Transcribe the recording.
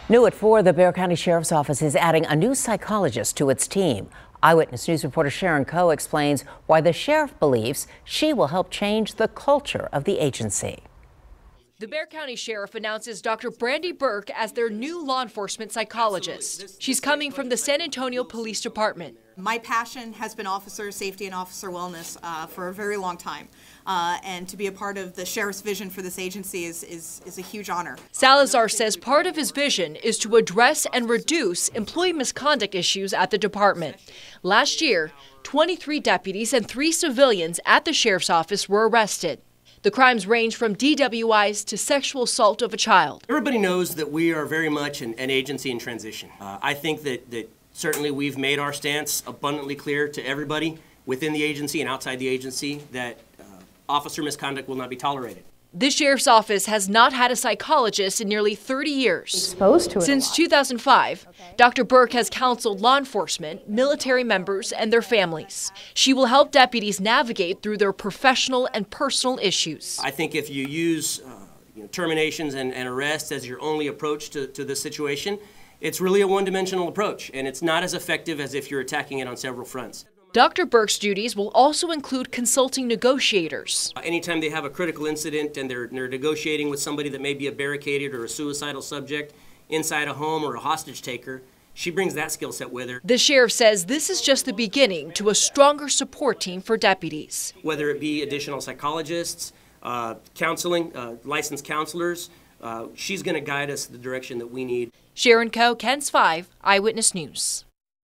New at 4, the Bexar County Sheriff's Office is adding a new psychologist to its team. Eyewitness News reporter Sharon Ko explains why the sheriff believes she will help change the culture of the agency. The Bexar County Sheriff announces Dr. Brandy Burke as their new law enforcement psychologist. She's coming from the San Antonio Police Department. My passion has been officer safety and officer wellness for a very long time. And to be a part of the sheriff's vision for this agency is a huge honor. Salazar says part of his vision is to address and reduce employee misconduct issues at the department. Last year, 23 deputies and 3 civilians at the sheriff's office were arrested. The crimes range from DWIs to sexual assault of a child. Everybody knows that we are very much an agency in transition. I think that certainly we've made our stance abundantly clear to everybody within the agency and outside the agency that officer misconduct will not be tolerated. This sheriff's office has not had a psychologist in nearly 30 years. Exposed to it Since 2005, Dr. Burke has counseled law enforcement, military members, and their families. She will help deputies navigate through their professional and personal issues. I think if you use terminations and arrests as your only approach to this situation, it's really a one-dimensional approach, and it's not as effective as if you're attacking it on several fronts. Dr. Burke's duties will also include consulting negotiators. Anytime they have a critical incident and they're negotiating with somebody that may be a barricaded or a suicidal subject inside a home or a hostage taker, she brings that skill set with her. The sheriff says this is just the beginning to a stronger support team for deputies. Whether it be additional psychologists, counseling, licensed counselors, she's going to guide us the direction that we need. Sharon Ko, KENS 5, Eyewitness News.